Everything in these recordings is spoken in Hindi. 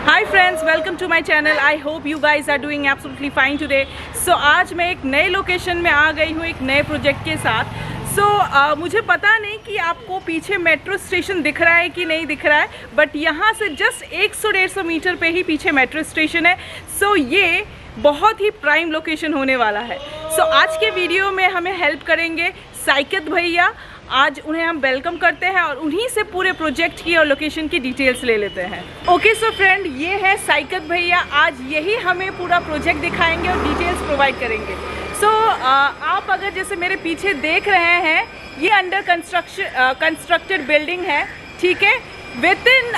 Hi friends, welcome to my channel. I hope you guys are doing absolutely fine today. So आज मैं एक नए लोकेशन में आ गई हूँ एक नए प्रोजेक्ट के साथ. मुझे पता नहीं कि आपको पीछे मेट्रो स्टेशन दिख रहा है कि नहीं दिख रहा है, बट यहाँ से जस्ट 100-150 मीटर पे ही पीछे मेट्रो स्टेशन है. ये बहुत ही प्राइम लोकेशन होने वाला है. आज के वीडियो में हमें हेल्प करेंगे साइकत भैया. आज उन्हें हम वेलकम करते हैं और उन्हीं से पूरे प्रोजेक्ट की और लोकेशन की डिटेल्स ले लेते हैं. ओके सो फ्रेंड, ये है साइकत भैया. आज यही हमें पूरा प्रोजेक्ट दिखाएंगे और डिटेल्स प्रोवाइड करेंगे. आप अगर जैसे मेरे पीछे देख रहे हैं, ये अंडर कंस्ट्रक्टेड बिल्डिंग है. ठीक है, विद इन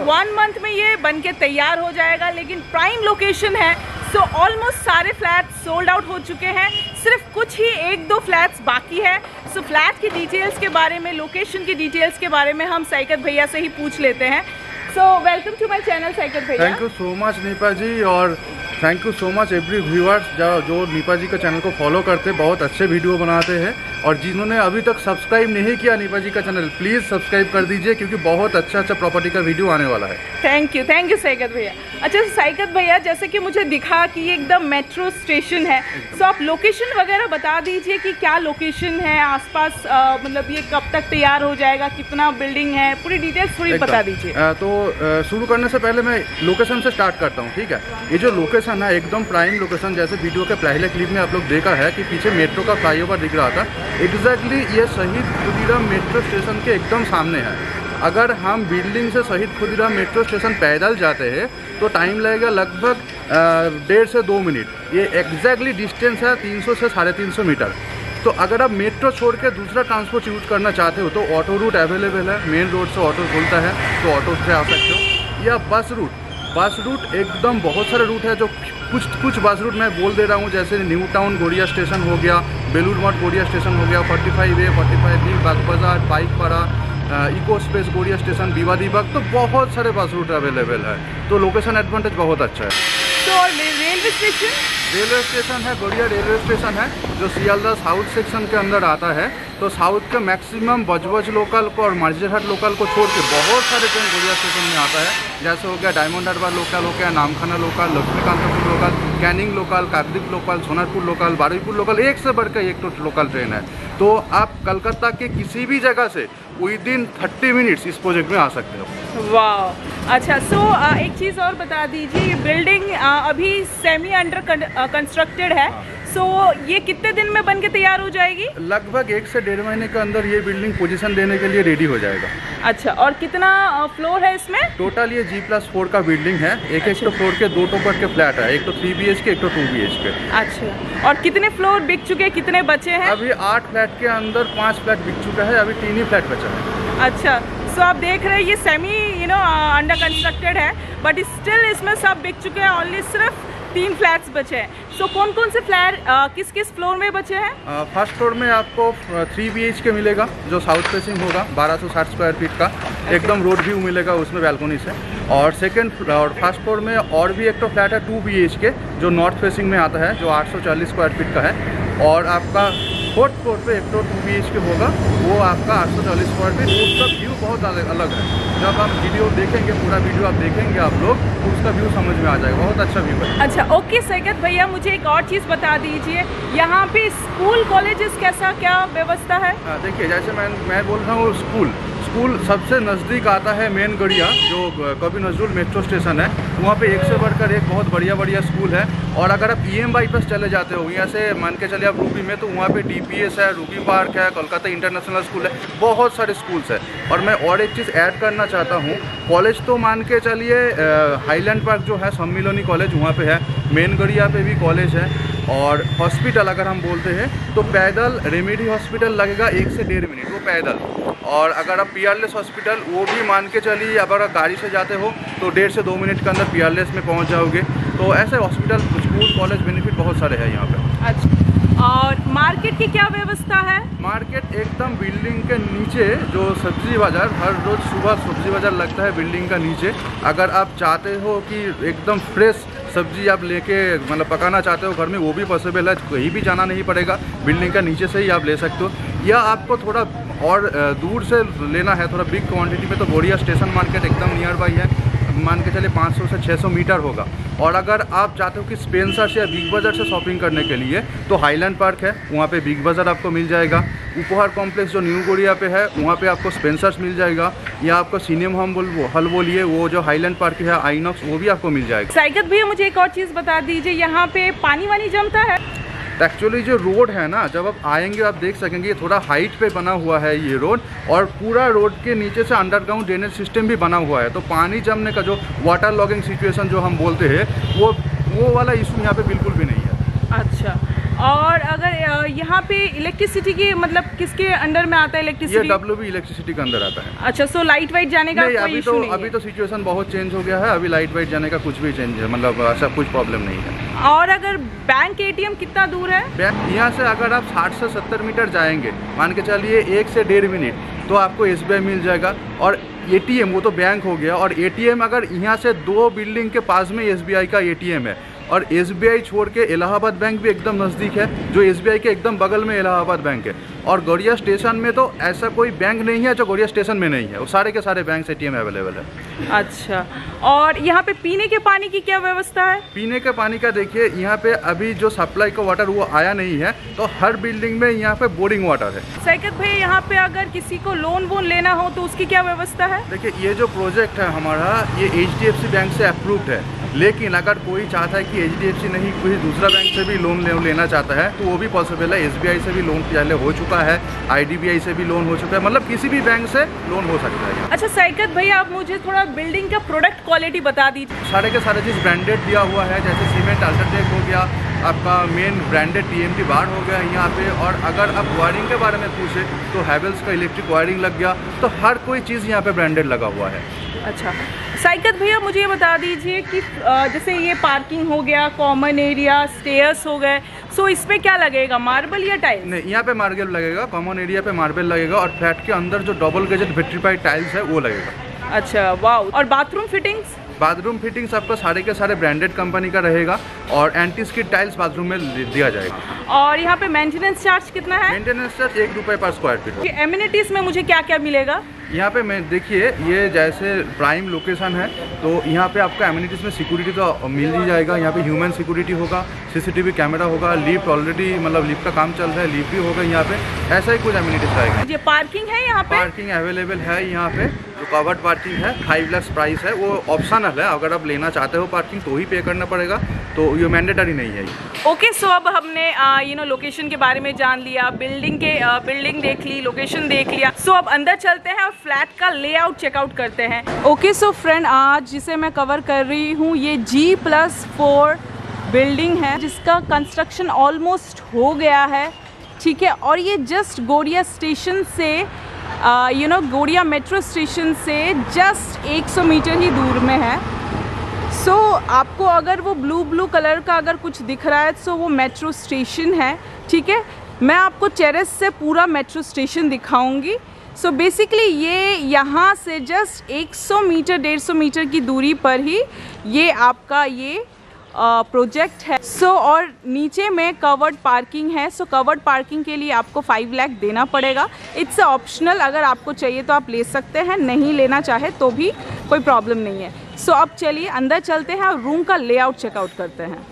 1 मंथ में ये बन के तैयार हो जाएगा. लेकिन प्राइम लोकेशन है, ऑलमोस्ट सारे फ्लैट्स सोल्ड आउट हो चुके हैं. सिर्फ कुछ ही 1-2 फ्लैट्स बाकी है. फ्लैट की डिटेल्स के बारे में, लोकेशन की डिटेल्स के बारे में हम साइकत भैया से ही पूछ लेते हैं. Welcome to my channel Saikat भैया. Thank you so much Nipa ji, और thank you so much every viewers जो नीपा जी का चैनल को फॉलो करते, बहुत अच्छे वीडियो बनाते हैं. और जिन्होंने अभी तक सब्सक्राइब नहीं किया नीपा जी का चैनल, प्लीज़ सब्सक्राइब कर दीजिए, क्योंकि बहुत अच्छा प्रॉपर्टी का वीडियो आने वाला है. थैंक यू साइकत भैया. अच्छा साइकत भैया, जैसे कि मुझे दिखा कि ये एकदम मेट्रो स्टेशन है, आप लोकेशन वगैरह बता दीजिए कि क्या लोकेशन है आसपास, मतलब ये कब तक तैयार हो जाएगा, कितना बिल्डिंग है, पूरी डिटेल्स थोड़ी बता दीजिए. तो शुरू करने से पहले मैं लोकेशन से स्टार्ट करता हूँ. ठीक है, ये जो लोकेशन है एकदम प्राइम लोकेशन. जैसे वीडियो के पहले क्लिप में आप लोग देखा है कि पीछे मेट्रो का फ्लाईओवर दिख रहा था. एग्जैक्टली ये शहीद खुदीराम मेट्रो स्टेशन के एकदम सामने है. अगर हम बिल्डिंग से शहीद खुदीराम मेट्रो स्टेशन पैदल जाते हैं तो टाइम लगेगा लगभग 1.5 से 2 मिनट. ये एग्जैक्टली डिस्टेंस है 300 से 350 मीटर. तो अगर आप मेट्रो छोड़ के दूसरा ट्रांसपोर्ट यूज करना चाहते हो तो ऑटो रूट अवेलेबल है. मेन रोड से ऑटो खुलता है तो ऑटो से आ सकते हो, या बस रूट एकदम बहुत सारे रूट है. जो कुछ बस रूट मैं बोल दे रहा हूँ, जैसे न्यू टाउन गोड़िया स्टेशन हो गया, बेलूर मठ गोड़िया स्टेशन हो गया, 45A 45B बाग बाजार, बाइकपाड़ा, इको स्पेस गोड़िया स्टेशन, विवादी बाग. तो बहुत सारे बस रूट अवेलेबल है. तो लोकेशन एडवांटेज बहुत अच्छा है. तो रेलवे स्टेशन है, गोड़िया रेलवे स्टेशन है, जो सियालदह साउथ सेक्शन के अंदर आता है. तो साउथ के मैक्सिमम बजबज लोकल को और मर्जरहाट लोकल को छोड़ के बहुत सारे ट्रेन गोड़िया स्टेशन में आता है. जैसे हो गया डायमंड हार्बर लोकल, हो गया Namkhana local, Lakshmikantapur local, Canning local, Kakdwip local, Sonarpur local, Baruipur local, एक से बढ़कर एक तो लोकल ट्रेन है. तो आप कलकत्ता के किसी भी जगह से विदिन 30 मिनट्स इस प्रोजेक्ट में आ सकते हो. वाह, अच्छा. एक चीज़ और बता दीजिए, बिल्डिंग अभी सेमी अंडर कंस्ट्रक्टेड है. ये कितने दिन में बन के तैयार हो जाएगी? लगभग 1 से 1.5 महीने के अंदर ये बिल्डिंग पोजीशन देने के लिए रेडी हो जाएगा. अच्छा, और कितना फ्लोर है इसमें? टोटल ये G+4 का बिल्डिंग है. एक तो फ्लोर के 2 टॉपर के फ्लैट है, एक तो 3 BHK, एक तो 2 BHK. अच्छा, और कितने फ्लोर बिक चुके, कितने बचे हैं? अभी 8 फ्लैट के अंदर 5 फ्लैट बिक चुका है, अभी 3 ही फ्लैट बचा है. अच्छा, आप देख रहे हैं ये सेमी अंडर कंस्ट्रक्टेड है, बट स्टिल इसमें सब बिक चुके हैं. ओनली सिर्फ 3 फ्लैट्स बचे हैं. कौन से फ्लैट किस फ्लोर में बचे हैं? फर्स्ट फ्लोर में आपको 3 BHK मिलेगा, जो साउथ फेसिंग होगा, 1260 स्क्वायर फीट का. एकदम रोड व्यू मिलेगा उसमें बैल्कोनी से. और फर्स्ट फ्लोर में और भी एक तो फ्लैट है 2 BHK, जो नॉर्थ फेसिंग में आता है, जो 840 स्क्वायर फीट का है. और आपका 4th फ्लोर पे एक तो 2 BHK होगा, वो आपका 840 स्क्वायर फीट. उसका व्यू बहुत अलग है. जब आप वीडियो देखेंगे, पूरा वीडियो आप देखेंगे आप लोग, तो उसका व्यू समझ में आ जाएगा. बहुत अच्छा व्यू है. अच्छा, ओके साइकत भैया, मुझे एक और चीज़ बता दीजिए, यहाँ पे स्कूल कॉलेजेस कैसा क्या व्यवस्था है? देखिए, जैसे मैं बोल रहा हूँ, स्कूल सबसे नज़दीक आता है मेन गढ़िया, जो कवि नजरुल मेट्रो स्टेशन है. वहाँ पे एक से बढ़कर एक बहुत बढ़िया स्कूल है. और अगर आप EM बाईपास चले जाते हो, यहाँ से मान के चलिए आप रूबी में, तो वहाँ पे DPS है, रूबी पार्क है, कोलकाता इंटरनेशनल स्कूल है, बहुत सारे स्कूल्स है. और मैं और एक चीज़ ऐड करना चाहता हूँ, कॉलेज तो मान के चलिए हाईलैंड पार्क जो है सम्मिलनी कॉलेज वहाँ पे है, मेन गढ़िया पे भी कॉलेज है. और हॉस्पिटल अगर हम बोलते हैं तो पैदल रेमेडी हॉस्पिटल लगेगा 1 से 1.5 मिनट, वो पैदल. और अगर आप पीआरलेस हॉस्पिटल, वो भी मान के चलिए अगर गाड़ी से जाते हो तो 1.5 से 2 मिनट के अंदर पीआरलेस में पहुंच जाओगे. तो ऐसे हॉस्पिटल, स्कूल, कॉलेज बेनिफिट बहुत सारे हैं यहाँ पे. अच्छा, और मार्केट की क्या व्यवस्था है? मार्केट एकदम बिल्डिंग के नीचे, जो सब्जी बाज़ार, हर रोज़ सुबह सब्जी बाज़ार लगता है बिल्डिंग का नीचे. अगर आप चाहते हो कि एकदम फ्रेश सब्जी आप लेके मतलब पकाना चाहते हो घर में, वो भी पॉसिबल है. कहीं भी जाना नहीं पड़ेगा, बिल्डिंग का नीचे से ही आप ले सकते हो. या आपको थोड़ा और दूर से लेना है, थोड़ा बिग क्वांटिटी में, तो गोड़िया स्टेशन मार्केट एकदम नियर बाई है. मान के चले 500 से 600 मीटर होगा। और अगर आप चाहते हो कि स्पेंसर से या बिग बाज़ार से शॉपिंग करने के लिए तो हाईलैंड पार्क है, वहाँ पे बिग बाज़ार आपको मिल जाएगा। उपहार कॉम्प्लेक्स जो न्यू गौड़िया पे है वहाँ पे आपको स्पेंसर्स मिल जाएगा, या आपको सिनेमा हॉल बोलिए, वो जो हाईलैंड पार्क है आइनॉक्स, वो भी आपको मिल जाएगा। साइकत भैया मुझे एक और चीज़ बता दीजिए, यहाँ पे पानी वानी जमता है? एक्चुअली जो रोड है ना, जब आप आएंगे आप देख सकेंगे ये थोड़ा हाइट पे बना हुआ है ये रोड, और पूरा रोड के नीचे से अंडरग्राउंड ड्रेनेज सिस्टम भी बना हुआ है, तो पानी जमने का जो वाटर लॉगिंग सिचुएशन जो हम बोलते हैं वो वाला इशू यहाँ पे बिल्कुल भी नहीं है। अच्छा, और अगर यहाँ पे इलेक्ट्रिसिटी की मतलब किसके अंडर में आता है इलेक्ट्रिसिटी? ये WB इलेक्ट्रिसिटी के अंदर आता है। अच्छा, सो लाइट वाइट जाने का कोई इशू नहीं है? अभी तो सिचुएशन बहुत चेंज हो गया है, अभी लाइट वाइट जाने का कुछ भी चेंज है, मतलब ऐसा कुछ प्रॉब्लम नहीं है। और अगर बैंक ATM कितना दूर है? बैंक यहाँ से अगर आप 60 से 70 मीटर जाएंगे, मान के चलिए 1 से 1.5 मिनट, तो आपको SBI मिल जाएगा। और ATM वो तो बैंक हो गया, और ATM अगर यहाँ से 2 बिल्डिंग के पास में SBI का ATM है, और SBI छोड़ के इलाहाबाद बैंक भी एकदम नज़दीक है, जो SBI के एकदम बगल में इलाहाबाद बैंक है। और गौड़िया स्टेशन में तो ऐसा कोई बैंक नहीं है जो गौड़िया स्टेशन में नहीं है, वो सारे के सारे बैंक ATM अवेलेबल है। अच्छा, और यहाँ पे पीने के पानी की क्या व्यवस्था है? पीने के पानी का देखिए, यहाँ पे अभी जो सप्लाई का वाटर वो आया नहीं है, तो हर बिल्डिंग में यहाँ पे बोरिंग वाटर है। साइकत भाई, यहाँ पे अगर किसी को लोन वोन लेना हो तो उसकी क्या व्यवस्था है? देखिए, ये जो प्रोजेक्ट है हमारा, ये HDFC बैंक से अप्रूव्ड है, लेकिन अगर कोई चाहता है कि HDFC नहीं कोई दूसरा बैंक से भी लोन लेना चाहता है तो वो भी पॉसिबल है। SBI से भी लोन पहले हो चुका है, IDBI से भी लोन हो चुका है, मतलब किसी भी बैंक से लोन हो सकता है। अच्छा साइकत भाई, आप मुझे थोड़ा बिल्डिंग का प्रोडक्ट क्वालिटी बता दीजिए। सारे के सारे चीज़ ब्रांडेड दिया हुआ है, जैसे सीमेंट अल्ट्राटेक हो गया, आपका मेन ब्रांडेड TMT बार हो गया यहाँ पे। और अगर आप वायरिंग के बारे में पूछे तो हैवेल्स का इलेक्ट्रिक वायरिंग लग गया, तो हर कोई चीज़ यहाँ पे ब्रांडेड लगा हुआ है। अच्छा साइकत भैया, मुझे ये बता दीजिए कि जैसे ये पार्किंग हो गया, कॉमन एरिया, स्टेयर्स हो गए, सो इस पे क्या लगेगा, मार्बल या टाइल्स? नहीं, यहाँ पे मार्बल लगेगा, कॉमन एरिया पे मार्बल लगेगा, और फ्लैट के अंदर जो डबल गेजेड विट्रीफाइड टाइल्स है वो लगेगा। अच्छा, वाओ। और बाथरूम फिटिंग्स? बाथरूम फिटिंग्स आपका सारे के सारे ब्रांडेड कंपनी का रहेगा, और एंटी स्किड टाइल्स बाथरूम में दिया जाएगा। और यहाँ पे मेंटेनेंस चार्ज कितना है? मेंटेनेंस चार्ज ₹1 पर स्क्वायर फीट। एमिनिटीज में मुझे क्या क्या मिलेगा यहाँ पे? मैं देखिए, ये जैसे प्राइम लोकेशन है, तो यहाँ पे आपका एमिनिटीज में सिक्योरिटी तो मिल ही जाएगा। यहाँ पे ह्यूमन सिक्योरिटी होगा, CCTV कैमरा होगा, लिफ्ट ऑलरेडी मतलब लिफ्ट का काम चल रहा है, लिफ्ट भी होगा यहाँ पे, ऐसा ही कुछ एमिनिटीज रहेगा। ये पार्किंग है यहाँ पे? पार्किंग अवेलेबल है यहाँ पे, जो कवर्ड पार्किंग है, 5 लाख प्राइस है, वो ऑप्शनल है। अगर आप लेना चाहते हो पार्किंग तो ही पे करना पड़ेगा, तो ये मैंडेटरी नहीं है। ओके, सो अब हमने लोकेशन के बारे में जान लिया, बिल्डिंग देख ली, लोकेशन देख लिया। सो अब अंदर चलते हैं और फ्लैट का लेआउट चेकआउट करते हैं। ओके, सो फ्रेंड, आज जिसे मैं कवर कर रही हूँ ये G+4 बिल्डिंग है, जिसका कंस्ट्रक्शन ऑलमोस्ट हो गया है, ठीक है। और ये जस्ट गौड़िया स्टेशन से गौड़िया मेट्रो स्टेशन से जस्ट 100 मीटर ही दूर में है। सो आपको अगर वो ब्लू कलर का अगर कुछ दिख रहा है तो वो मेट्रो स्टेशन है, ठीक है। मैं आपको टेरेस से पूरा मेट्रो स्टेशन दिखाऊंगी। सो बेसिकली ये यहाँ से जस्ट 100 मीटर 150 मीटर की दूरी पर ही ये आपका ये प्रोजेक्ट है। और नीचे में कवर्ड पार्किंग है। कवर्ड पार्किंग के लिए आपको 5 लाख देना पड़ेगा। इट्स ऑप्शनल, अगर आपको चाहिए तो आप ले सकते हैं, नहीं लेना चाहे तो भी कोई प्रॉब्लम नहीं है। अब चलिए अंदर चलते हैं और रूम का लेआउट चेकआउट करते हैं।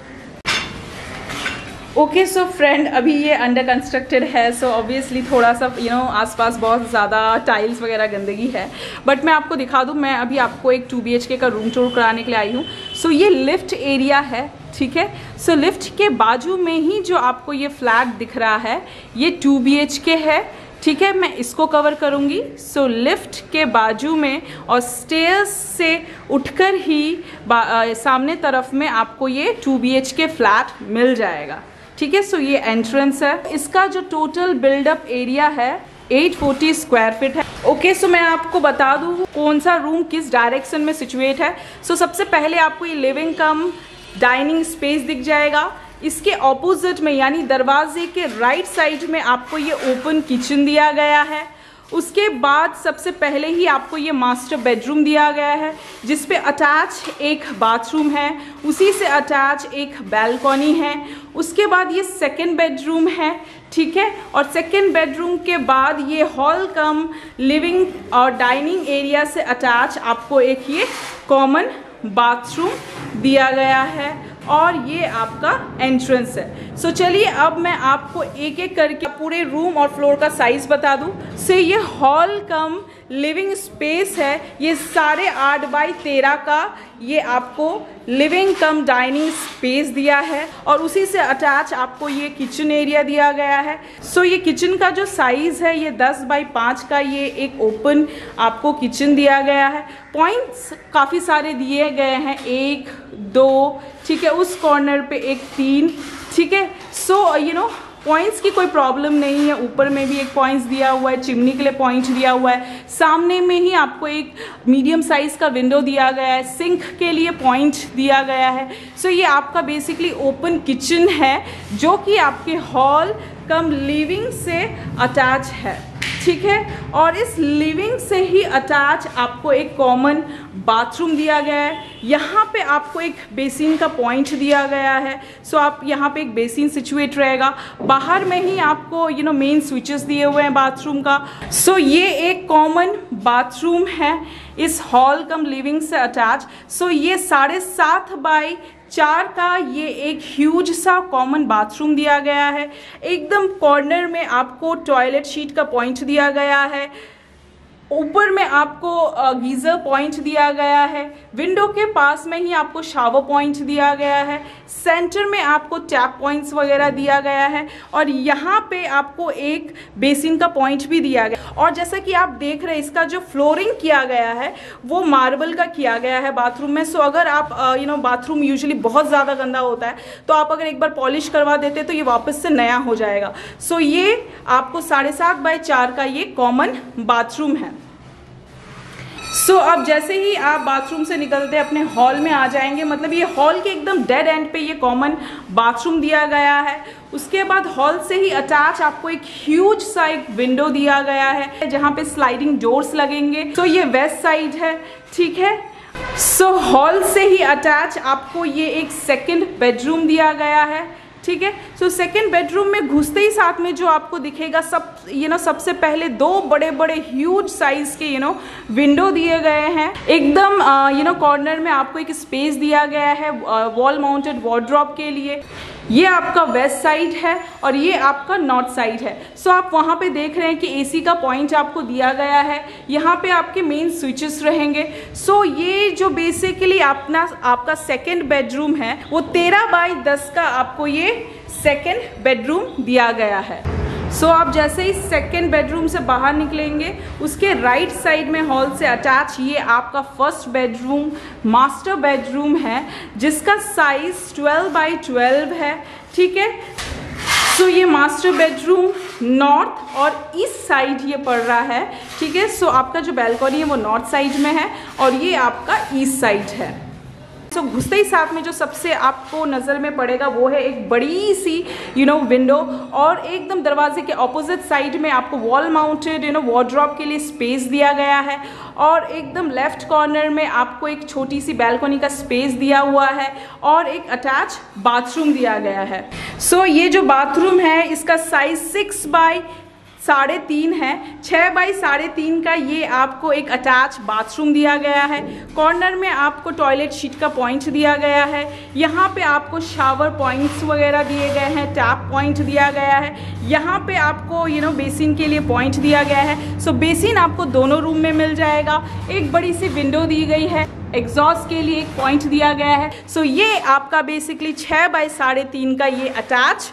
ओके, सो फ्रेंड, अभी ये अंडर कंस्ट्रक्टेड है। ऑब्वियसली थोड़ा सा आसपास बहुत ज़्यादा टाइल्स वगैरह गंदगी है, बट मैं आपको दिखा दूँ। मैं अभी आपको एक 2 BHK का रूम टूर कराने के लिए आई हूँ। ये लिफ्ट एरिया है, ठीक है। लिफ्ट के बाजू में ही जो आपको ये फ्लैट दिख रहा है ये 2 BHK है, ठीक है। मैं इसको कवर करूँगी। लिफ्ट के बाजू में और स्टेयर्स से उठकर ही सामने तरफ में आपको ये 2 BHK फ्लैट मिल जाएगा, ठीक है। ये एंट्रेंस है। इसका जो टोटल बिल्डअप एरिया है 840 स्क्वायर फीट है। ओके, मैं आपको बता दूँ कौन सा रूम किस डायरेक्शन में सिचुएट है। सबसे पहले आपको ये लिविंग कम डाइनिंग स्पेस दिख जाएगा। इसके ऑपोजिट में यानी दरवाजे के राइट साइड में आपको ये ओपन किचन दिया गया है। उसके बाद सबसे पहले ही आपको ये मास्टर बेडरूम दिया गया है, जिस पे अटैच एक बाथरूम है, उसी से अटैच एक बैल्कनी है। उसके बाद ये सेकंड बेडरूम है, ठीक है। और सेकंड बेडरूम के बाद ये हॉल कम लिविंग और डाइनिंग एरिया से अटैच आपको एक ये कॉमन बाथरूम दिया गया है और ये आपका एंट्रेंस है। सो चलिए अब मैं आपको एक एक करके पूरे रूम और फ्लोर का साइज बता दूं। से ये हॉल कम लिविंग स्पेस है, ये 8.5 बाई 13 का ये आपको लिविंग कम डाइनिंग स्पेस दिया है और उसी से अटैच आपको ये किचन एरिया दिया गया है। सो ये किचन का जो साइज़ है ये 10 बाई 5 का ये एक ओपन आपको किचन दिया गया है। पॉइंट्स काफ़ी सारे दिए गए हैं, 1 2, ठीक है, उस कॉर्नर पे एक 3, ठीक है। सो यू नो पॉइंट्स की कोई प्रॉब्लम नहीं है। ऊपर में भी एक पॉइंट्स दिया हुआ है, चिमनी के लिए पॉइंट दिया हुआ है, सामने में ही आपको एक मीडियम साइज़ का विंडो दिया गया है, सिंक के लिए पॉइंट दिया गया है। सो ये आपका बेसिकली ओपन किचन है जो कि आपके हॉल कम लिविंग से अटैच है, ठीक है। और इस लिविंग से ही अटैच आपको एक कॉमन बाथरूम दिया गया है। यहाँ पे आपको एक बेसिन का पॉइंट दिया गया है। सो आप यहाँ पे एक बेसिन सिचुएट रहेगा। बाहर में ही आपको यू नो मेन स्विचेस दिए हुए हैं बाथरूम का। सो ये एक कॉमन बाथरूम है इस हॉल कम लिविंग से अटैच। सो ये 7.5 बाई 4 का ये एक ह्यूज सा कॉमन बाथरूम दिया गया है। एकदम कॉर्नर में आपको टॉयलेट शीट का पॉइंट दिया गया है। ऊपर में आपको गीज़र पॉइंट दिया गया है। विंडो के पास में ही आपको शावर पॉइंट दिया गया है। सेंटर में आपको टैप पॉइंट्स वगैरह दिया गया है और यहाँ पे आपको एक बेसिन का पॉइंट भी दिया गया। और जैसा कि आप देख रहे हैं इसका जो फ्लोरिंग किया गया है वो मार्बल का किया गया है बाथरूम में। सो अगर आप यू नो बाथरूम यूजुअली बहुत ज़्यादा गंदा होता है तो आप अगर एक बार पॉलिश करवा देते तो ये वापस से नया हो जाएगा। सो ये आपको 7.5 बाई 4 का ये कॉमन बाथरूम है। सो अब जैसे ही आप बाथरूम से निकलते अपने हॉल में आ जाएंगे, मतलब ये हॉल के एकदम डेड एंड पे ये कॉमन बाथरूम दिया गया है। उसके बाद हॉल से ही अटैच आपको एक ह्यूज सा एक विंडो दिया गया है जहाँ पे स्लाइडिंग डोर्स लगेंगे। तो ये वेस्ट साइड है, ठीक है। सो हॉल से ही अटैच आपको ये एक सेकेंड बेडरूम दिया गया है, ठीक है। सो सेकेंड बेडरूम में घुसते ही साथ में जो आपको दिखेगा सबसे पहले 2 बड़े बड़े ह्यूज साइज के विंडो दिए गए हैं। एकदम कॉर्नर में आपको एक स्पेस दिया गया है वॉल माउंटेड वार्डरोब के लिए। ये आपका वेस्ट साइड है और ये आपका नॉर्थ साइड है। सो आप वहाँ पे देख रहे हैं कि एसी का पॉइंट आपको दिया गया है। यहाँ पे आपके मेन स्विचेस रहेंगे। सो ये जो बेसिकली आपका सेकेंड बेडरूम है वो 13 बाई 10 का आपको ये सेकेंड बेडरूम दिया गया है। सो आप जैसे ही सेकेंड बेडरूम से बाहर निकलेंगे उसके राइट साइड में हॉल से अटैच ये आपका फर्स्ट बेडरूम मास्टर बेडरूम है जिसका साइज 12 बाई 12 है, ठीक है। सो ये मास्टर बेडरूम नॉर्थ और ईस्ट साइड ये पड़ रहा है, ठीक है। सो आपका जो बैल्कनी है वो नॉर्थ साइड में है और ये आपका ईस्ट साइड है। सो घुसते ही साथ में जो सबसे आपको नज़र में पड़ेगा वो है एक बड़ी सी विंडो और एकदम दरवाजे के ऑपोजिट साइड में आपको वॉल माउंटेड वार्डरोब के लिए स्पेस दिया गया है और एकदम लेफ्ट कॉर्नर में आपको एक छोटी सी बैल्कनी का स्पेस दिया हुआ है और एक अटैच बाथरूम दिया गया है। सो ये जो बाथरूम है इसका साइज 6 बाई 3.5 है। 6 बाई 3.5 का ये आपको एक अटैच बाथरूम दिया गया है। कॉर्नर में आपको टॉयलेट शीट का पॉइंट दिया गया है। यहाँ पे आपको शावर पॉइंट्स वगैरह दिए गए हैं, टैप पॉइंट दिया गया है। यहाँ पे आपको बेसिन के लिए पॉइंट दिया गया है। सो बेसिन आपको दोनों रूम में मिल जाएगा। एक बड़ी सी विंडो दी गई है, एग्जॉस्ट के लिए एक पॉइंट दिया गया है। सो ये आपका बेसिकली 6 बाई 3.5 का ये अटैच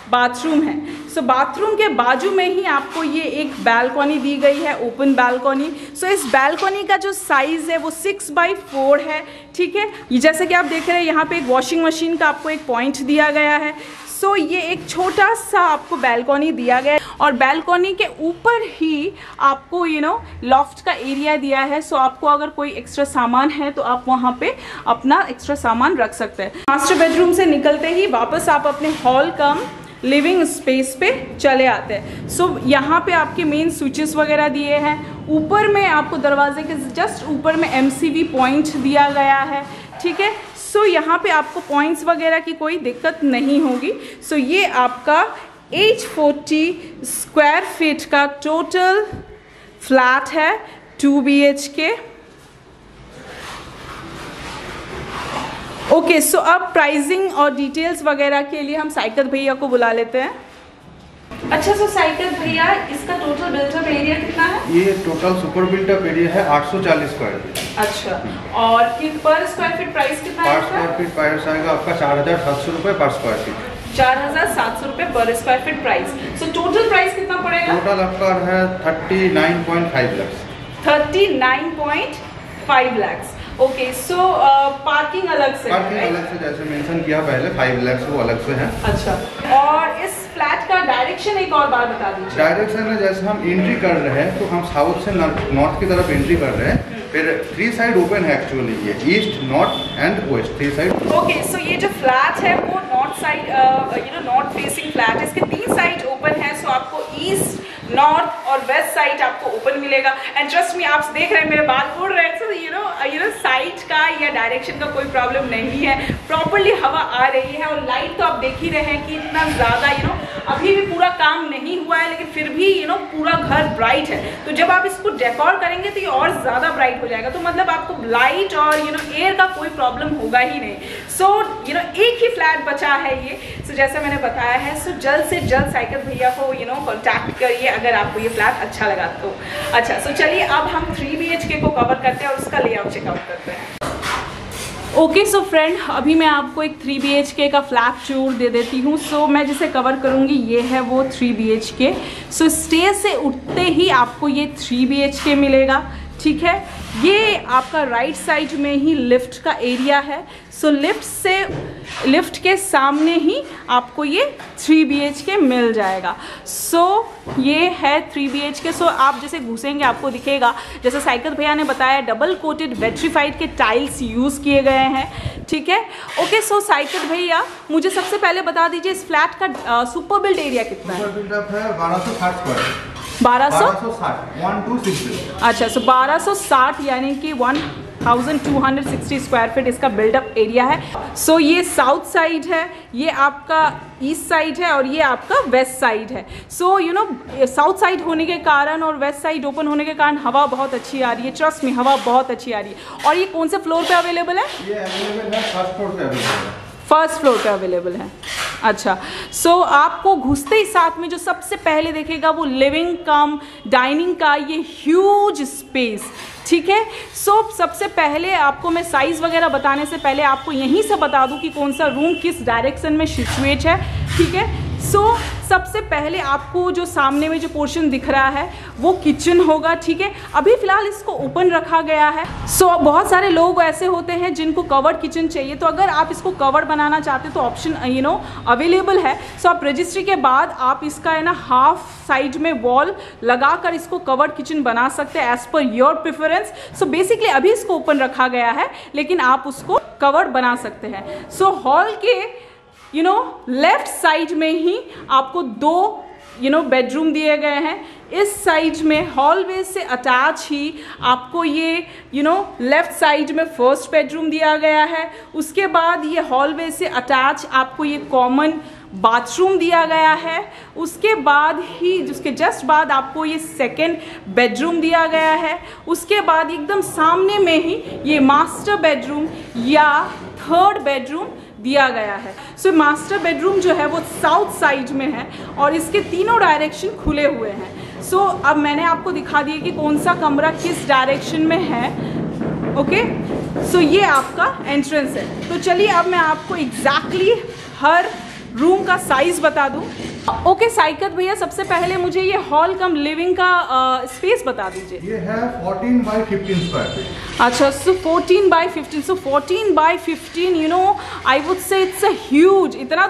बाथरूम है। सो बाथरूम के बाजू में ही आपको ये एक बैल्कनी दी गई है, ओपन बैल्कनी। सो इस बैल्कनी का जो साइज़ है वो 6 बाई 4 है, ठीक है। जैसे कि आप देख रहे हैं यहाँ पे एक वॉशिंग मशीन का आपको एक पॉइंट दिया गया है। सो ये एक छोटा सा आपको बैल्कनी दिया गया है और बैल्कनी के ऊपर ही आपको लॉफ्ट का एरिया दिया है। सो आपको अगर कोई एक्स्ट्रा सामान है तो आप वहाँ पे अपना एक्स्ट्रा सामान रख सकते हैं। मास्टर बेडरूम से निकलते ही वापस आप अपने हॉल कम लिविंग स्पेस पे चले आते हैं। सो यहाँ पे आपके मेन स्विचेस वगैरह दिए हैं। ऊपर में आपको दरवाजे के जस्ट ऊपर में MCV पॉइंट दिया गया है, ठीक है। सो यहाँ पे आपको पॉइंट्स वगैरह की कोई दिक्कत नहीं होगी। सो ये आपका 840 स्क्वायर फीट का टोटल फ्लैट है 2 BHK। ओके, सो अब प्राइसिंग और डिटेल्स वगैरह के लिए हम साइकत भैया को बुला लेते हैं। अच्छा, सो साइकत भैया, इसका टोटल बिल्टअप एरिया कितना है? ये टोटल सुपर बिल्टअप एरिया है 840 स्क्वायर फीट। अच्छा, और पर स्क्वायर फीट प्राइस कितना है? पर स्क्वायर फीट प्राइस आएगा आपका 4700 रुपये पर स्क्वायर फीट। 4700 रुपये पर square feet price. So total price कितना पड़ेगा? टोटल आपका है 39.5 लाख। 39.5 लाख। ओके, सो पार्किंग अलग से? पार्किंग अलग से, जैसे मेंशन किया पहले 5 लाख वो अलग से है। अच्छा, और इस फ्लैट का डायरेक्शन एक और बार बता दीजिए। डायरेक्शन है, जैसे हम एंट्री कर रहे हैं तो हम साउथ से नॉर्थ की तरफ एंट्री कर रहे हैं। फिर 3 साइड ओपन है एक्चुअली, ये east, north and west 3 side. Okay, so ये जो फ्लैट है वो north side north facing flat है। इसके 3 साइड ओपन है, सो आपको ईस्ट, नॉर्थ और वेस्ट साइड आपको ओपन मिलेगा। एंड ट्रस्ट मी, आप देख रहे हैं मेरे बाल उड़ रहे हैं, सो साइड का या डायरेक्शन का कोई प्रॉब्लम नहीं है। प्रॉपर्ली हवा आ रही है और लाइट तो आप देख ही रहे हैं कि इतना ज़्यादा अभी भी पूरा काम नहीं हुआ है, लेकिन फिर भी पूरा घर ब्राइट है। तो जब आप इसको डेकोर करेंगे तो ये और ज़्यादा ब्राइट हो जाएगा। तो मतलब आपको लाइट और एयर का कोई प्रॉब्लम होगा ही नहीं। सो एक ही फ्लैट बचा है ये। सो जैसा मैंने बताया है, सो जल्द से जल्द साइकत भैया को कॉन्टैक्ट करिए अगर आपको ये फ्लैट अच्छा लगा तो। अच्छा, सो चलिए अब हम 3 BHK को कवर करते हैं और उसका लेआउट चेकआउट करते हैं। ओके, सो फ्रेंड, अभी मैं आपको एक 3 BHK का फ्लैट टूर दे देती हूँ। सो मैं जिसे कवर करूँगी ये है वो 3 BHK। सो स्टेज से उठते ही आपको ये 3 BHK मिलेगा, ठीक है। ये आपका राइट साइड में ही लिफ्ट का एरिया है। सो लिफ्ट के सामने ही आपको ये 3 BHK मिल जाएगा। सो ये है 3 BHK। सो आप जैसे घुसेंगे आपको दिखेगा, जैसे साइकत भैया ने बताया, डबल कोटेड वेट्रीफाइड के टाइल्स यूज़ किए गए हैं, ठीक है। ओके, सो साइकत भैया मुझे सबसे पहले बता दीजिए इस फ्लैट का सुपर बिल्ड एरिया कितना है? सुपर बिल्डअप है 1260 स्क्वायर। 1260 अच्छा, सो 1260 यानी कि 1260 स्क्वायर फीट इसका बिल्डअप एरिया है। सो ये साउथ साइड है, ये आपका ईस्ट साइड है और ये आपका वेस्ट साइड है। सो साउथ साइड होने के कारण और वेस्ट साइड ओपन होने के कारण हवा बहुत अच्छी आ रही है। ट्रस्ट में हवा बहुत अच्छी आ रही है। और ये कौन से फ्लोर पे अवेलेबल है? ये अवेलेबल है फर्स्ट फ्लोर पे अवेलेबल है। फर्स्ट फ्लोर पे अवेलेबल है। अच्छा, सो आपको घुसते ही साथ में जो सबसे पहले देखेगा वो लिविंग कम डाइनिंग का ये ह्यूज स्पेस, ठीक है। सो सबसे पहले आपको मैं साइज़ वगैरह बताने से पहले आपको यहीं से बता दूं कि कौन सा रूम किस डायरेक्शन में सिचुएट है, ठीक है। सो सबसे पहले आपको जो सामने में जो पोर्शन दिख रहा है वो किचन होगा, ठीक है। अभी फ़िलहाल इसको ओपन रखा गया है। सो बहुत सारे लोग ऐसे होते हैं जिनको कवर्ड किचन चाहिए, तो अगर आप इसको कवर्ड बनाना चाहते तो ऑप्शन अवेलेबल है। सो आप रजिस्ट्री के बाद आप इसका हाफ साइड में वॉल लगाकर इसको कवर्ड किचन बना सकते हैं as per your preference. So basically अभी इसको ओपन रखा गया है, लेकिन आप उसको कवर्ड बना सकते हैं। सो हॉल के लेफ्ट साइड में ही आपको 2 बेडरूम दिए गए हैं। इस साइड में हॉलवे से अटैच ही आपको ये लेफ्ट साइड में फर्स्ट बेडरूम दिया गया है। उसके बाद ये हॉलवे से अटैच आपको ये कॉमन बाथरूम दिया गया है। उसके बाद ही उसके जस्ट बाद आपको ये सेकंड बेडरूम दिया गया है। उसके बाद एकदम सामने में ही ये मास्टर बेडरूम या थर्ड बेडरूम दिया गया है। सो मास्टर बेडरूम जो है वो साउथ साइड में है और इसके तीनों डायरेक्शन खुले हुए हैं। सो अब मैंने आपको दिखा दिया कि कौन सा कमरा किस डायरेक्शन में है। ओके, सो ये आपका एंट्रेंस है। तो चलिए अब मैं आपको एग्जैक्टली हर रूम का साइज़ बता दूं। ओके साइकत भैया, सबसे पहले मुझे ये हॉल कम लिविंग का स्पेस बता दीजिए। ये है 14 बाई 15 स्क्वायर। अच्छा, सो 14 by 15। So 14 by 15 I would say it's a huge. इतना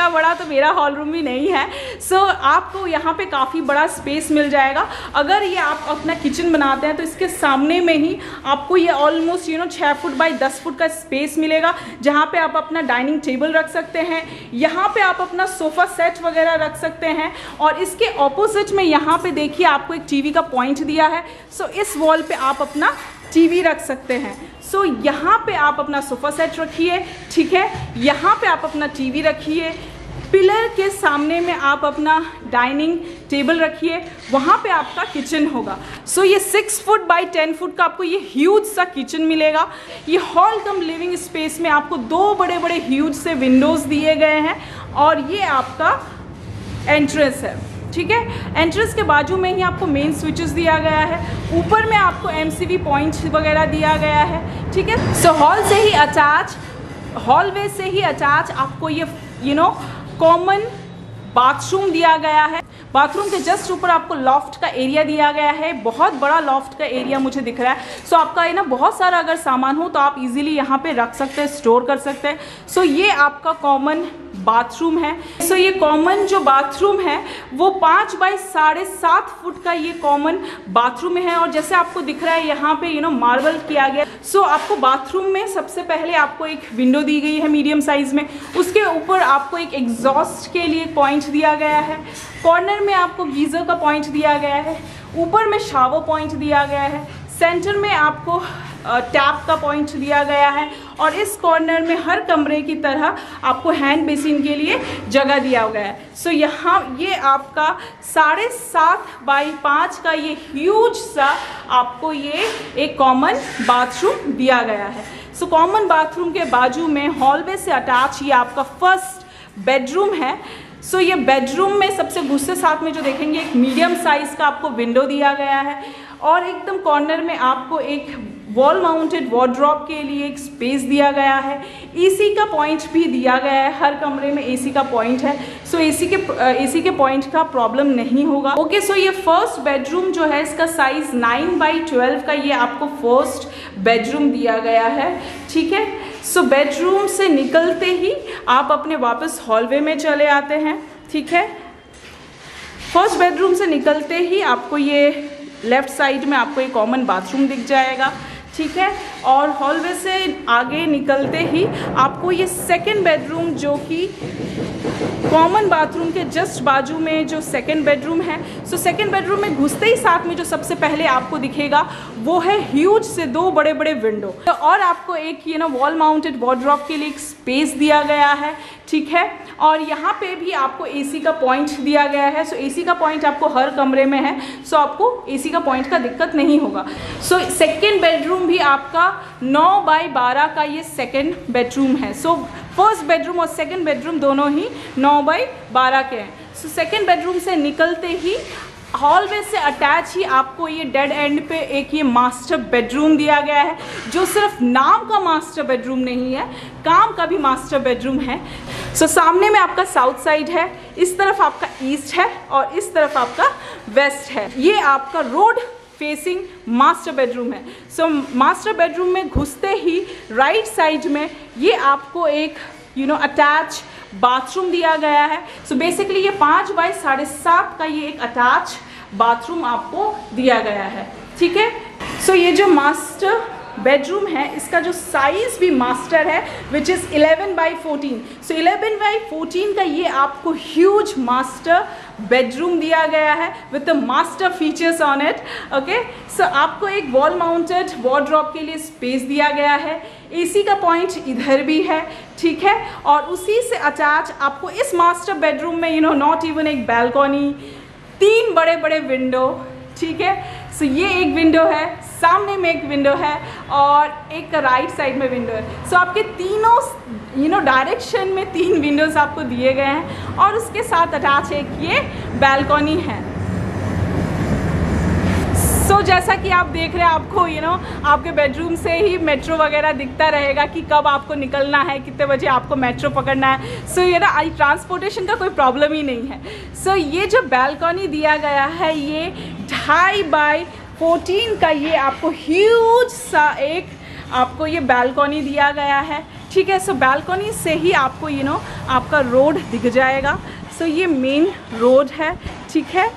बड़ा तो मेरा हॉल रूम भी नहीं है। सो आपको यहाँ पे काफ़ी बड़ा स्पेस मिल जाएगा। अगर ये आप अपना किचन बनाते हैं तो इसके सामने में ही आपको ये ऑलमोस्ट 6 फुट बाई 10 फुट का स्पेस मिलेगा, जहाँ पे आप अपना डाइनिंग टेबल रख सकते हैं। यहाँ पे आप अपना सोफ़ा सेट वगैरह रख सकते हैं। और इसके ऑपोजिट में यहाँ पे देखिए आपको एक टीवी का पॉइंट दिया है। सो इस वॉल पे आप अपना टीवी रख सकते हैं। सो यहाँ पे आप अपना सोफ़ा सेट रखिए, ठीक है। यहाँ पे आप अपना टीवी रखिए। पिलर के सामने में आप अपना डाइनिंग टेबल रखिए, वहाँ पे आपका किचन होगा। सो ये 6 फुट बाई 10 फुट का आपको ये ह्यूज सा किचन मिलेगा। ये हॉल कम लिविंग स्पेस में आपको 2 बड़े बड़े ह्यूज से विंडोज़ दिए गए हैं और ये आपका एंट्रेंस है, ठीक है। एंट्रेंस के बाजू में ही आपको मेन स्विचेस दिया गया है, ऊपर में आपको MCV पॉइंट वगैरह दिया गया है, ठीक है। सो हॉलवे से ही अटैच आपको ये कॉमन बाथरूम दिया गया है। बाथरूम के जस्ट ऊपर आपको लॉफ्ट का एरिया दिया गया है, बहुत बड़ा लॉफ्ट का एरिया मुझे दिख रहा है। सो आपका ना बहुत सारा अगर सामान हो तो आप इजीली यहाँ पे रख सकते हैं, स्टोर कर सकते हैं। सो ये आपका कॉमन बाथरूम है। सो ये कॉमन जो बाथरूम है वो 5 बाई 7.5 फुट का ये कॉमन बाथरूम है और जैसे आपको दिख रहा है यहाँ पे मार्बल किया गया। सो आपको बाथरूम में सबसे पहले आपको एक विंडो दी गई है मीडियम साइज में, उसके ऊपर आपको एक एग्जॉस्ट के लिए पॉइंट दिया गया है, कॉर्नर में आपको गीज़र का पॉइंट दिया गया है, ऊपर में शावर पॉइंट दिया गया है, सेंटर में आपको टैप का पॉइंट दिया गया है और इस कॉर्नर में हर कमरे की तरह आपको हैंड बेसिन के लिए जगह दिया गया है। सो यहाँ ये आपका 7.5 बाई 5 का ये ह्यूज सा आपको ये एक कॉमन बाथरूम दिया गया है। सो कॉमन बाथरूम के बाजू में हॉलवे से अटैच ये आपका फर्स्ट बेडरूम है। सो ये बेडरूम में सबसे घुसते साथ में जो देखेंगे एक मीडियम साइज़ का आपको विंडो दिया गया है और एकदम कॉर्नर में आपको एक वॉल माउंटेड वार्डरोब के लिए एक स्पेस दिया गया है। एसी का पॉइंट भी दिया गया है, हर कमरे में एसी का पॉइंट है। सो एसी के पॉइंट का प्रॉब्लम नहीं होगा। ओके, सो ये फर्स्ट बेडरूम जो है इसका साइज 9 बाई 12 का ये आपको फर्स्ट बेडरूम दिया गया है, ठीक है। सो बेडरूम से निकलते ही आप अपने वापस हॉलवे में चले आते हैं, ठीक है। फर्स्ट बेडरूम से निकलते ही आपको ये लेफ्ट साइड में आपको एक कॉमन बाथरूम दिख जाएगा, ठीक है। और हॉलवे से आगे निकलते ही आपको ये सेकंड बेडरूम जो कि कॉमन बाथरूम के जस्ट बाजू में जो सेकंड बेडरूम है। सो सेकंड बेडरूम में घुसते ही साथ में जो सबसे पहले आपको दिखेगा वो है ह्यूज से 2 बड़े बड़े विंडो और आपको एक वॉल माउंटेड वार्डरोब के लिए एक स्पेस दिया गया है, ठीक है। और यहाँ पे भी आपको एसी का पॉइंट दिया गया है। सो एसी का पॉइंट आपको हर कमरे में है, सो आपको एसी का पॉइंट का दिक्कत नहीं होगा। सो सेकंड बेडरूम भी आपका 9 बाई 12 का ये सेकंड बेडरूम है। सो फर्स्ट बेडरूम और सेकंड बेडरूम दोनों ही 9 बाई 12 के हैं। सो सेकंड बेडरूम से निकलते ही हॉलवे से अटैच ही आपको ये डेड एंड पे एक ये मास्टर बेडरूम दिया गया है, जो सिर्फ नाम का मास्टर बेडरूम नहीं है, काम का भी मास्टर बेडरूम है। सो सामने में आपका साउथ साइड है, इस तरफ आपका ईस्ट है और इस तरफ आपका वेस्ट है। ये आपका रोड फेसिंग मास्टर बेडरूम है। सो मास्टर बेडरूम में घुसते ही राइट साइड में ये आपको एक अटैच बाथरूम दिया गया है। सो बेसिकली ये 5 बाई 7.5 का ये एक अटैच बाथरूम आपको दिया गया है, ठीक है। सो ये जो मास्टर बेडरूम है इसका जो साइज भी मास्टर है which is 11 by 14। So 11 by 14 का ये आपको ह्यूज मास्टर बेडरूम दिया गया है with the master features on it, okay. So आपको एक वॉल माउंटेड वार्डरोब के लिए स्पेस दिया गया है, एसी का पॉइंट इधर भी है, ठीक है। और उसी से अटैच आपको इस मास्टर बेडरूम में नॉट इवन एक बैल्कनी, 3 बड़े बड़े विंडो, ठीक है। सो ये एक विंडो है, सामने में एक विंडो है और एक राइट साइड में विंडो है। सो आपके तीनों डायरेक्शन में 3 विंडोज़ आपको दिए गए हैं और उसके साथ अटैच एक ये बैल्कनी है। सो जैसा कि आप देख रहे हैं आपको आपके बेडरूम से ही मेट्रो वगैरह दिखता रहेगा कि कब आपको निकलना है, कितने बजे आपको मेट्रो पकड़ना है। सो ट्रांसपोर्टेशन का कोई प्रॉब्लम ही नहीं है। सो ये जो बैल्कनी दिया गया है ये 2.5 बाई 14 का ये आपको ह्यूज सा एक आपको ये बैल्कनी दिया गया है, ठीक है। सो बैल्कनी से ही आपको आपका रोड दिख जाएगा। सो ये मेन रोड है, ठीक है,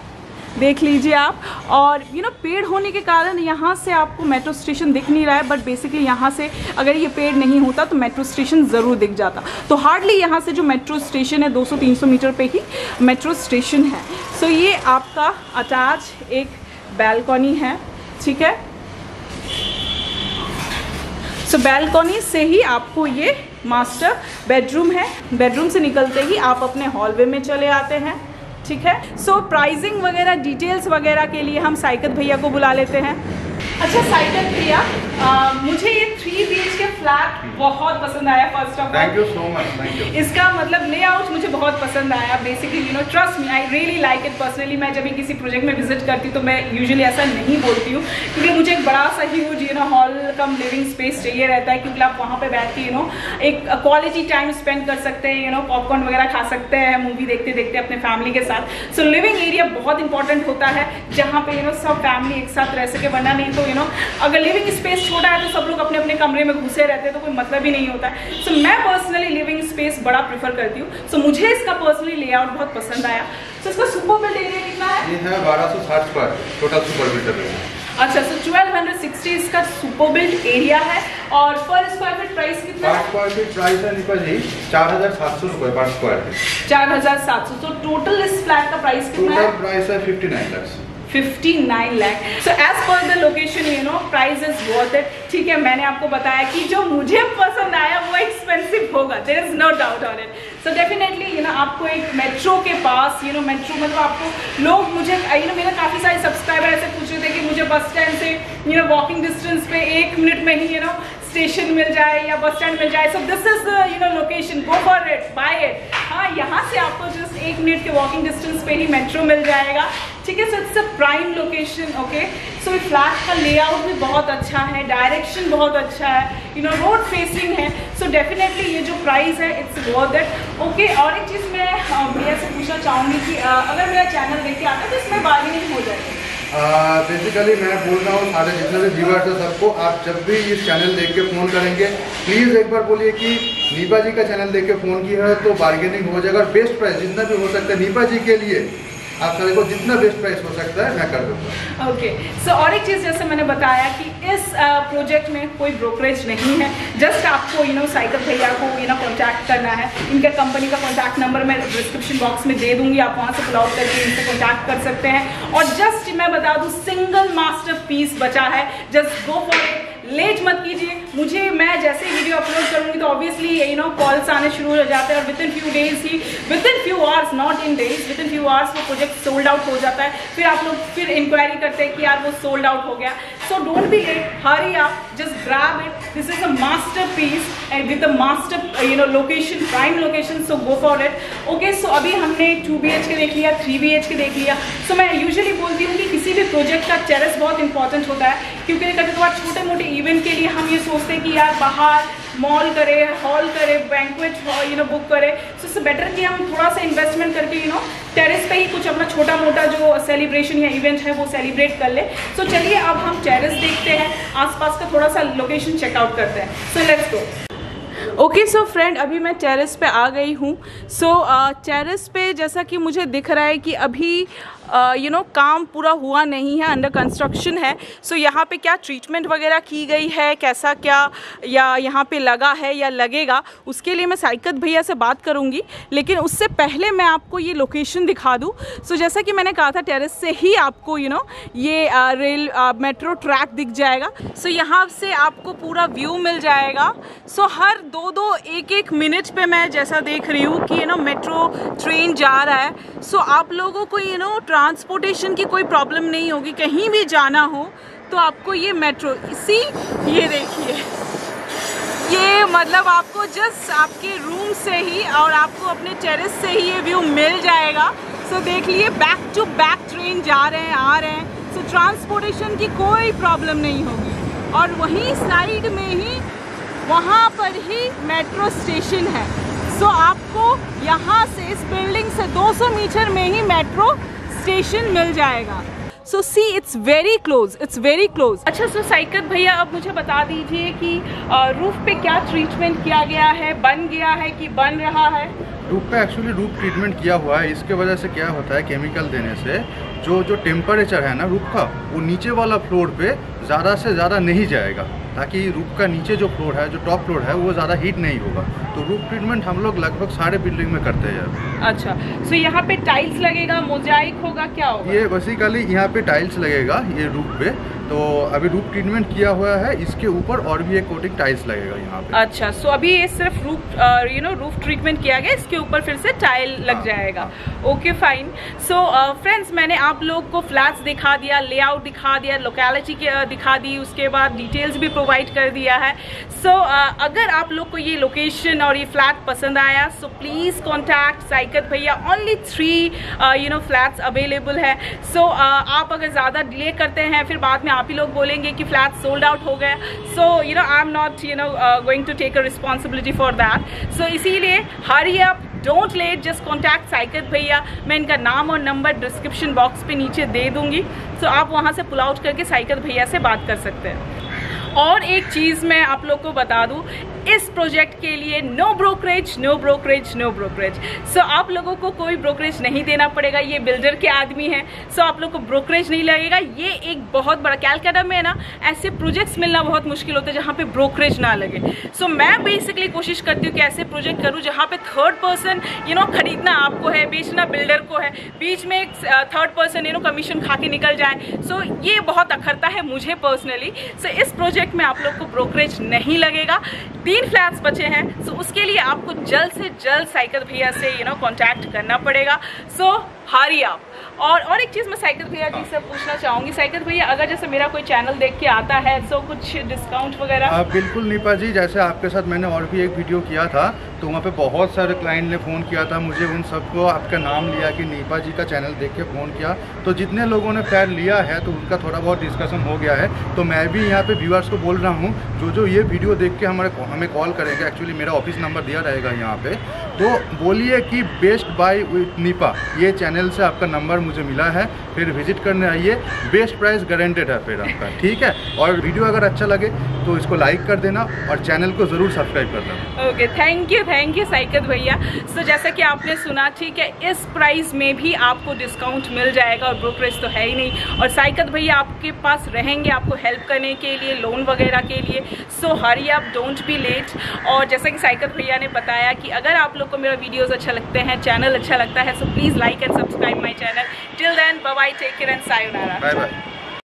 देख लीजिए आप। और पेड़ होने के कारण यहाँ से आपको मेट्रो स्टेशन दिख नहीं रहा है, बट बेसिकली यहाँ से अगर ये पेड़ नहीं होता तो मेट्रो स्टेशन ज़रूर दिख जाता। तो हार्डली यहाँ से जो मेट्रो स्टेशन है 200-300 मीटर पे ही मेट्रो स्टेशन है। सो ये आपका अटैच एक बैल्कनी है, ठीक है। सो बैल्कनी से ही आपको ये मास्टर बेडरूम है, बेडरूम से निकलते ही आप अपने हॉलवे में चले आते हैं, ठीक है। सो प्राइसिंग वगैरह डिटेल्स वगैरह के लिए हम साइकत भैया को बुला लेते हैं। अच्छा साइकत भैया, मुझे ये 3 BHK फ्लैट बहुत पसंद आया। First of all thank you so much, thank you. इसका मतलब लेआउट मुझे बहुत पसंद आया। Basically you know trust me, I really like it personally. मैं जब भी किसी प्रोजेक्ट में विजिट करती हूँ तो मैं यूजुअली ऐसा नहीं बोलती हूँ, क्योंकि मुझे एक बड़ा सा huge you know hall come living space चाहिए रहता है, क्योंकि आप वहाँ पे बैठ के यू नो एक क्वालिटी टाइम स्पेंड कर सकते हैं, यू नो पॉपकॉर्न वगैरह खा सकते हैं मूवी देखते देखते अपने फैमिली के साथ। सो लिविंग एरिया बहुत इंपॉर्टेंट होता है, जहाँ पे यू नो सब फैमिली एक साथ रह सके, वरना नहीं तो यू नो अगर लिविंग स्पेस छोटा है तो सब लोग अपने अपने कमरे में घुसे रहते हैं तो कोई मतलब ही नहीं होता है। सो मैं पर्सनली लिविंग स्पेस बड़ा प्रेफर करती हूँ। सो मुझे इसका पर्सनली लेआउट बहुत पसंद आया। सो इसका सुपर बिल्ड एरिया कितना है? ये है 1260 square total super build area. अच्छा, सो 1260 इसका सुपर बिल्ड एरिया है। और पर स्क्वायर फीट प्राइस कितना है? स्क्वायर फीट प्राइस है निपा जी 4700 रुपए पर स्क्वायर फीट। 4700। तो टोटल इस फ्लैट का प्राइस कितना है? टोटल प्राइस है 59 lakh. 59 lakh. So as per the location you know price is worth it, ठीक है। मैंने आपको बताया कि जो मुझे पसंद आया वो एक्सपेंसिव होगा, there is no doubt on it. So definitely you know आपको एक मेट्रो के पास यू नो मेट्रो मतलब आपको लोग मुझे यू नो मेरे काफ़ी सारे सब्सक्राइबर ऐसे पूछ रहे थे कि मुझे बस स्टैंड से यू नो वॉकिंग डिस्टेंस पे 1 मिनट में ही यू नो स्टेशन मिल जाए या बस स्टैंड मिल जाए। So this is the you know location, go for it, buy it. हाँ, यहाँ से आपको जस्ट 1 मिनट के वॉकिंग डिस्टेंस पे ही मेट्रो मिल जाएगा, ठीक है। So it's a prime location, okay. So ये फ्लैट का लेआउट भी बहुत अच्छा है, डायरेक्शन बहुत अच्छा है, यू नो रोड फेसिंग है। सो डेफिनेटली ये जो प्राइस है इट्स वर्थ इट, ओके। और एक चीज़ मैं भैया से पूछना चाहूँगी कि अगर मेरा चैनल देख के आता है तो इसमें बार्गेनिंग हो जाएगी? बेसिकली मैं बोल रहा हूँ सारे जितने भी व्यूअर्स हैं सबको, आप जब भी इस चैनल देख के फ़ोन करेंगे प्लीज़ एक बार बोलिए कि नीपा जी का चैनल देख के फ़ोन किया है तो बार्गेनिंग हो जाएगा। बेस्ट प्राइस जितना भी हो सकता है नीपा जी के लिए आप सारे को जितना बेस्ट प्राइस हो सकता है मैं कर दूँगा। ओके। सो और एक चीज़ जैसे मैंने बताया कि इस प्रोजेक्ट में कोई ब्रोकरेज नहीं है, जस्ट आपको यू नो साइकत भैया को यू नो कॉन्टैक्ट करना है। इनका कंपनी का कॉन्टैक्ट नंबर मैं डिस्क्रिप्शन बॉक्स में दे दूंगी, आप वहाँ से पुल आउट करके इनसे कॉन्टैक्ट कर सकते हैं। और जस्ट मैं बता दूँ सिंगल मास्टर पीस बचा है, just go for it, late मत कीजिए। मुझे मैं जैसे ही वीडियो अपलोड करूँगी तो ऑब्वियसली यू नो कॉल्स आने शुरू हो जाते हैं और with in few days he, with in few hours, not in days, with in few hours वो प्रोजेक्ट सोल्ड आउट हो जाता है। फिर आप लोग फिर इंक्वायरी करते हैं कि यार वो सोल्ड आउट हो गया। So don't be late, hurry up, just grab it, this is a masterpiece and with a master you know location, prime location, so go for it, okay. So अभी हमने 2 BHK देख लिया, 3 BHK देख लिया। सो मैं यूजुअली बोलती हूँ कि किसी भी प्रोजेक्ट का टेरेस बहुत इंपॉर्टेंट होता है, क्योंकि कभी कभार छोटे मोटे इवेंट के लिए हम ये सोचते हैं कि यार बाहर मॉल करे, हॉल करे, बैंक्वेट यू नो बुक करे। सो इससे बेटर कि हम थोड़ा सा इन्वेस्टमेंट करके यू नो टेरेस पे ही कुछ अपना छोटा मोटा जो सेलिब्रेशन या इवेंट है वो सेलिब्रेट कर ले। सो चलिए अब हम टेरेस देखते हैं, आसपास का थोड़ा सा लोकेशन चेकआउट करते हैं। So let's go. Okay, so friend अभी मैं टेरेस पे आ गई हूँ। सो टेरेस पे जैसा कि मुझे दिख रहा है कि अभी यू नो काम पूरा हुआ नहीं है, अंडर कंस्ट्रक्शन है। सो यहाँ पे क्या ट्रीटमेंट वगैरह की गई है, कैसा क्या या यहाँ पे लगा है या लगेगा, उसके लिए मैं साइकत भैया से बात करूँगी। लेकिन उससे पहले मैं आपको ये लोकेशन दिखा दूँ। सो जैसा कि मैंने कहा था टेरेस से ही आपको यू नो ये रेल मेट्रो ट्रैक दिख जाएगा। सो यहाँ से आपको पूरा व्यू मिल जाएगा। सो हर 2-1 मिनट पे मैं जैसा देख रही हूँ कि यू नो मेट्रो ट्रेन जा रहा है। सो आप लोगों को यू नो ट्रांसपोर्टेशन की कोई प्रॉब्लम नहीं होगी, कहीं भी जाना हो तो आपको ये मेट्रो ये देखिए, ये मतलब आपको जस्ट आपके रूम से ही और आपको अपने टेरेस से ही ये व्यू मिल जाएगा। सो देख लिए बैक टू बैक ट्रेन जा रहे हैं, आ रहे हैं। सो ट्रांसपोर्टेशन की कोई प्रॉब्लम नहीं होगी। और वहीं साइड में ही वहाँ पर ही मेट्रो स्टेशन है। सो आपको यहाँ से इस बिल्डिंग से 200 मीटर में ही मेट्रो स्टेशन मिल जाएगा। So see it's very close, it's very close. अच्छा, सो साइकत भैया अब मुझे बता दीजिए कि रूफ पे क्या ट्रीटमेंट किया गया है, बन गया है कि बन रहा है? रूफ पे एक्चुअली रूफ ट्रीटमेंट किया हुआ है। इसके वजह से क्या होता है, केमिकल देने से जो टेम्परेचर है ना रूफ का, वो नीचे वाला फ्लोर पे ज़्यादा से ज़्यादा नहीं जाएगा, ताकि रूफ का नीचे जो फ्लोर है, जो टॉप फ्लोर है, वो ज़्यादा हीट नहीं होगा। तो रूफ ट्रीटमेंट हम लोग लगभग सारे बिल्डिंग में करते हैं। अच्छा, सो यहाँ पे टाइल्स लगेगा, मोजाइक होगा, क्या होगा? ये बेसिकली यहाँ पे टाइल्स लगेगा ये रूफ पे। तो अभी रूफ ट्रीटमेंट किया हुआ है, इसके ऊपर और भी एक कोटिंग टाइल्स लगेगा यहाँ पे। अच्छा, सो अभी ये सिर्फ रूफ ट्रीटमेंट किया गया, इसके ऊपर फिर से टाइल लग जाएगा। Okay fine. सो फ्रेंड्स, मैंने आप लोग को फ्लैट्स दिखा दिया, लेआउट दिखा दिया, लोकेलिटी दिखा दी, उसके बाद डिटेल्स भी प्रोवाइड कर दिया है। सो अगर आप लोग को ये लोकेशन और ये फ्लैट पसंद आया, सो प्लीज़ कॉन्टैक्ट साइकत भैया। ओनली 3 फ्लैट्स अवेलेबल है। सो आप अगर ज़्यादा डिले करते हैं, फिर बाद में आप ही लोग बोलेंगे कि फ्लैट सोल्ड आउट हो गया। So I am not going to take a responsibility for that. So इसीलिए hurry up, don't late, just contact Saikat भैया। मैं इनका नाम और नंबर डिस्क्रिप्शन बॉक्स पे नीचे दे दूंगी। सो आप वहाँ से पुल आउट करके साइकत भैया से बात कर सकते हैं। और एक चीज़ मैं आप लोग को बता दूं, इस प्रोजेक्ट के लिए no brokerage, no brokerage, no brokerage. So आप लोगों को कोई ब्रोकरेज नहीं देना पड़ेगा। ये बिल्डर के आदमी हैं, सो आप लोग को ब्रोकरेज नहीं लगेगा। ये एक बहुत बड़ा, कैलकाटा में ना ऐसे प्रोजेक्ट्स मिलना बहुत मुश्किल होता है जहाँ पे ब्रोकरेज ना लगे। सो मैं बेसिकली कोशिश करती हूँ कि ऐसे प्रोजेक्ट करूँ जहाँ पे थर्ड पर्सन खरीदना आपको है, बेचना बिल्डर को है, बीच में एक थर्ड पर्सन कमीशन खा के निकल जाए। सो ये बहुत अखरता है मुझे पर्सनली। सो इस प्रोजेक्ट में आप लोग को ब्रोकरेज नहीं लगेगा। 3 फ्लैट्स बचे हैं, सो उसके लिए आपको जल्द से जल्द साइकत भैया से कांटेक्ट करना पड़ेगा। सो हरी आप। और एक चीज़ मैं साइकत भैया जी से पूछना चाहूँगी, साइकत भैया अगर जैसे मेरा कोई चैनल देख के आता है, सो कुछ डिस्काउंट वगैरह? बिल्कुल नीपा जी, जैसे आपके साथ मैंने और भी एक वीडियो किया था, तो वहाँ पे बहुत सारे क्लाइंट ने फ़ोन किया था मुझे, उन सबको आपका नाम लिया कि नीपा जी का चैनल देख के फ़ोन किया। तो जितने लोगों ने फ्लैट लिया है तो उनका थोड़ा बहुत डिस्कशन हो गया है। तो मैं भी यहाँ पे व्यूअर्स को बोल रहा हूँ, जो ये वीडियो देख के हमें कॉल करेंगे, एक्चुअली मेरा ऑफिस नंबर दिया रहेगा यहाँ पे, तो बोलिए कि बेस्ट बाय विथ नीपा, ये चैनल से आपका नंबर मुझे मिला है, फिर विजिट करने आइए। बेस्ट प्राइस गारंटेड है फिर आपका, ठीक है। और वीडियो अगर अच्छा लगे तो इसको लाइक कर देना और चैनल को ज़रूर सब्सक्राइब कर देना। ओके, थैंक यू साइकत भैया। सो जैसा कि आपने सुना, ठीक है, इस प्राइस में भी आपको डिस्काउंट मिल जाएगा और ब्रोकरेज तो है ही नहीं। और साइकत भैया आपके पास रहेंगे आपको हेल्प करने के लिए, लोन वगैरह के लिए। So hurry up, don't be late. और जैसा कि साइकत भैया ने बताया कि अगर आप लोग को मेरा वीडियोस अच्छा लगते हैं, चैनल अच्छा लगता है, so please like and subscribe my channel. Till then, bye bye, take care and sayonara. Bye bye.